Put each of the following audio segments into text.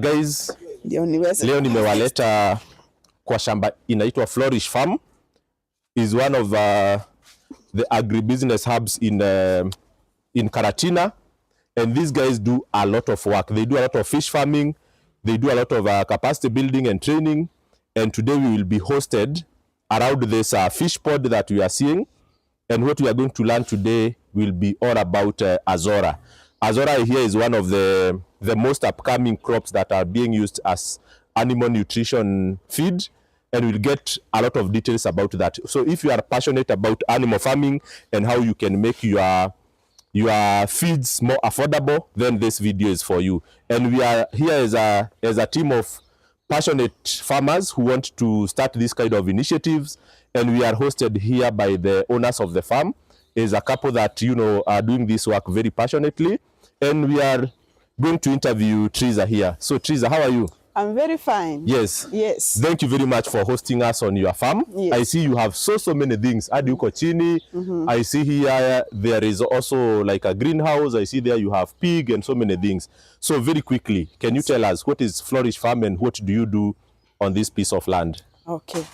Guys, leo nimewaleta kwa shamba inaitwa Flourish Farm. Is one of the agribusiness hubs in Karatina, and these guys do a lot of work. They do a lot of fish farming, they do a lot of capacity building and training, and today we will be hosted around this fish pond that we are seeing, and what we are going to learn today will be all about Azolla. Azolla here is one of the most upcoming crops that are being used as animal nutrition feed, and we'll get a lot of details about that. So if you are passionate about animal farming and how you can make your feeds more affordable, then this video is for you. And we are here as a team of passionate farmers who want to start this kind of initiatives, and we are hosted here by the owners of the farm. Is a couple that are doing this work very passionately, and we are going to interview Triza here. So Triza, how are you? I'm very fine. Yes. Yes. Thank you very much for hosting us on your farm. Yes. I see you have so many things. Adi chini. I see here there is also like a greenhouse. I see there you have pig and so many things. So very quickly, can you tell us what is Flourish Farm and what do you do on this piece of land? Okay.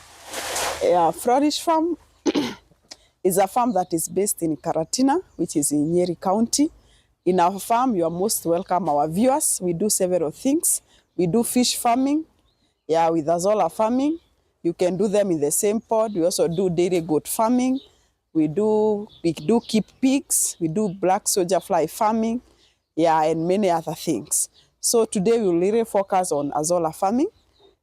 Flourish Farm is a farm that is based in Karatina, which is in Nyeri County. In our farm, you are most welcome, our viewers. We do several things. We do fish farming, with Azolla farming. You can do them in the same pod. We also do dairy goat farming. We do keep pigs. We do black soldier fly farming, and many other things. So today we will really focus on Azolla farming.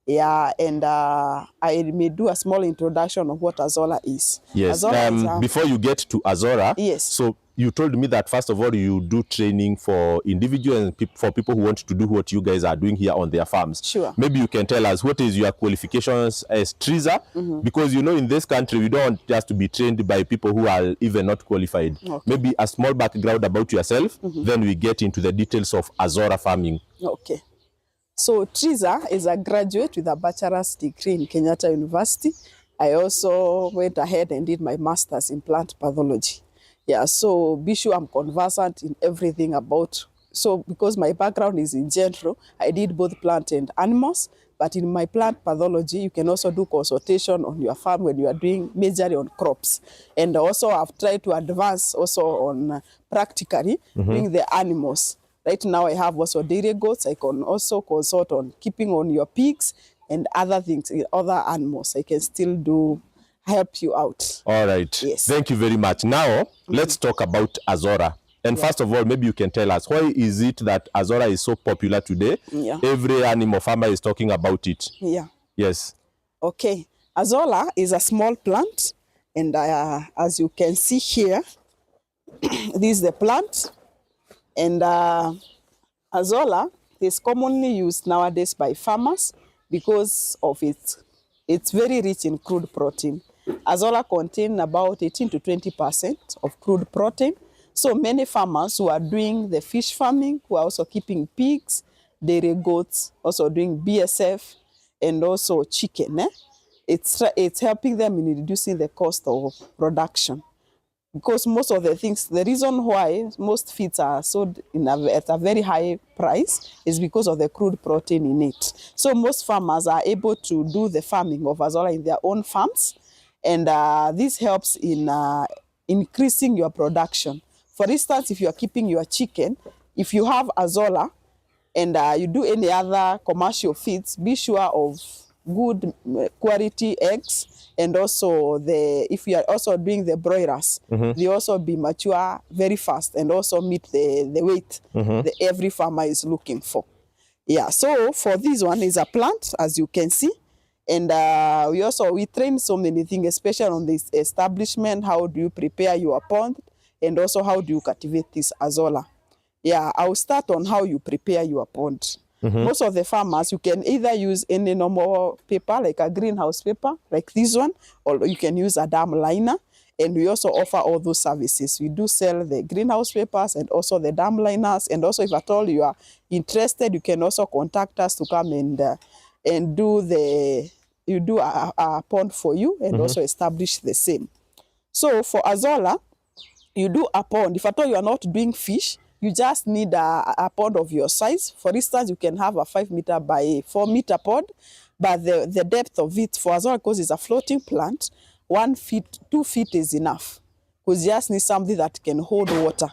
And I may do a small introduction of what Azolla is. Yes. Azolla is before you get to Azolla, yes. So you told me that first of all you do training for individuals and for people who want to do what you guys are doing here on their farms. Sure. Maybe you can tell us what is your qualifications as Triza, because in this country we don't want just to be trained by people who are even not qualified. Okay. Maybe a small background about yourself, then we get into the details of Azolla farming. Okay. So Triza is a graduate with a bachelor's degree in Kenyatta University. I also went ahead and did my master's in plant pathology. So be sure I'm conversant in everything about, so because my background is in general, I did both plant and animals, but in my plant pathology, you can also do consultation on your farm when you are doing majorly on crops. And also I've tried to advance also on practically doing the animals. Right now I have also dairy goats. I can also consult on keeping on your pigs and other things, other animals. I can still help you out. All right. Yes. Thank you very much. Now, let's talk about Azolla. And first of all, maybe you can tell us, why is it that Azolla is so popular today? Every animal farmer is talking about it. Yes. Okay. Azolla is a small plant. And as you can see here, this is the plant. And Azolla is commonly used nowadays by farmers because of it's very rich in crude protein. Azolla contains about 18 to 20% of crude protein. So many farmers who are doing the fish farming, who are also keeping pigs, dairy goats, also doing BSF, and also chicken, it's helping them in reducing the cost of production. Because most of the things, the reason why most feeds are sold at a very high price is because of the crude protein in it. So most farmers are able to do the farming of Azolla in their own farms, and this helps in increasing your production. For instance, if you are keeping your chicken, if you have Azolla and you do any other commercial feeds, be sure of good quality eggs, and also if you are also doing the broilers, they also be mature very fast and also meet the weight that every farmer is looking for. So for this one is a plant, as you can see, and we train so many things, especially on this establishment. How do you prepare your pond, and also how do you cultivate this Azolla? I'll start on how you prepare your pond. Most of the farmers, you can either use any normal paper, like a greenhouse paper, like this one, or you can use a dam liner, and we also offer all those services. We do sell the greenhouse papers and also the dam liners, and also if at all you are interested, you can also contact us to come and do a pond for you, and also establish the same. So for Azolla, you do a pond. If at all you are not doing fish, You just need a pond of your size. For instance, you can have a 5 meter by 4 meter pond, but the depth of it, for Azolla, because it's a floating plant, 1 feet, 2 feet is enough, because you just need something that can hold water.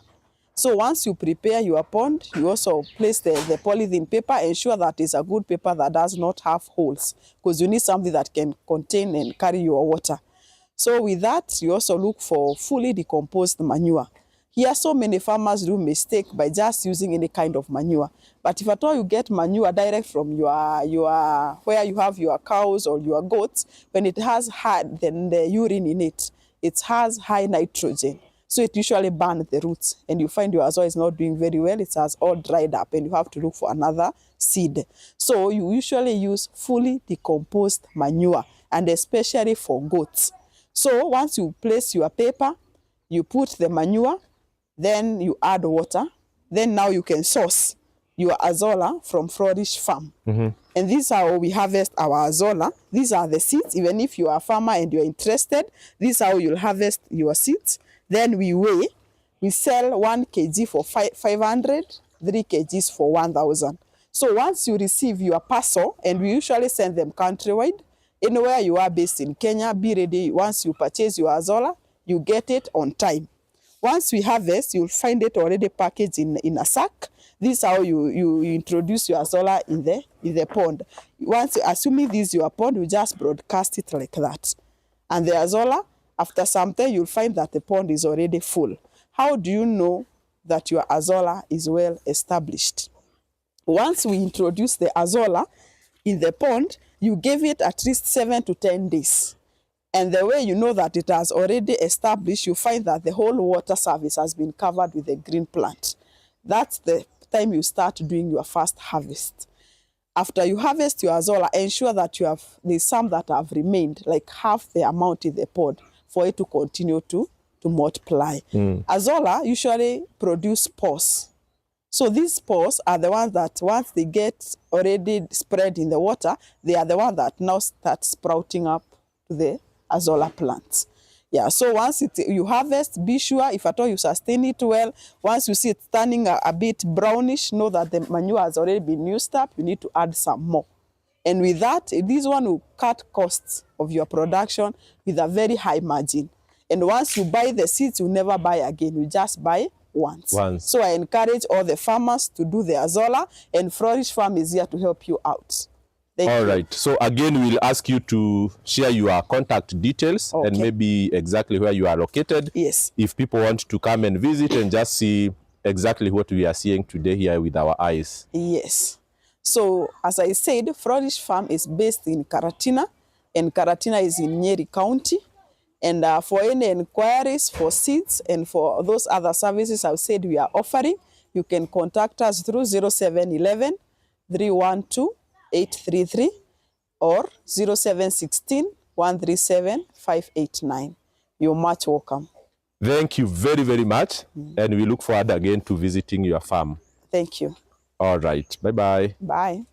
So once you prepare your pond, you also place the polythene paper. Ensure that it's a good paper that does not have holes, because you need something that can contain and carry your water. So with that, you also look for fully decomposed manure. Here, so many farmers do mistake by just using any kind of manure. But if at all you get manure direct from your where you have your cows or your goats, when it has had the urine in it, it has high nitrogen. So it usually burns the roots, and you find your Azolla is not doing very well. It has all dried up, and you have to look for another seed. So you usually use fully decomposed manure, and especially for goats. So once you place your paper, you put the manure, then you add water. Then now you can source your Azolla from Flourish Farm. And this is how we harvest our Azolla. These are the seeds. Even if you are a farmer and you're interested, this is how you'll harvest your seeds. Then we weigh. We sell 1 kg for 500, 3 kgs for 1,000. So once you receive your parcel, and we usually send them countrywide, anywhere you are based in Kenya, be ready. Once you purchase your Azolla, you get it on time. Once we harvest, you'll find it already packaged in a sack. This is how you introduce your Azolla in the pond. Once, assuming this is your pond, you just broadcast it like that. And the Azolla, after some time, you'll find that the pond is already full. How do you know that your Azolla is well established? Once we introduce the Azolla in the pond, you give it at least 7 to 10 days. And the way you know that it has already established, you find that the whole water surface has been covered with a green plant. That's the time you start doing your first harvest. After you harvest your Azolla, ensure that there's some that have remained, like half the amount in the pod, for it to continue to multiply. Azolla usually produce spores. So these spores are the ones that once they get already spread in the water, they are the ones that now start sprouting up to the Azolla plants. Yeah, so once you harvest, be sure if at all you sustain it well. Once you see it turning a bit brownish, know that the manure has already been used up. You need to add some more. And with that, this one will cut costs of your production with a very high margin. And once you buy the seeds, you never buy again. You just buy once. So I encourage all the farmers to do the Azolla, and Flourish Farm is here to help you out. All right. So again, we'll ask you to share your contact details and maybe exactly where you are located. Yes. If people want to come and visit and just see exactly what we are seeing today here with our eyes. Yes. So as I said, Flourish Farm is based in Karatina, and Karatina is in Nyeri County. And for any inquiries for seeds and for those other services I said we are offering, you can contact us through 0711 312 833 or 0716 137 589. You're much welcome. Thank you very, very much. And we look forward again to visiting your farm. Thank you. All right. Bye-bye. Bye.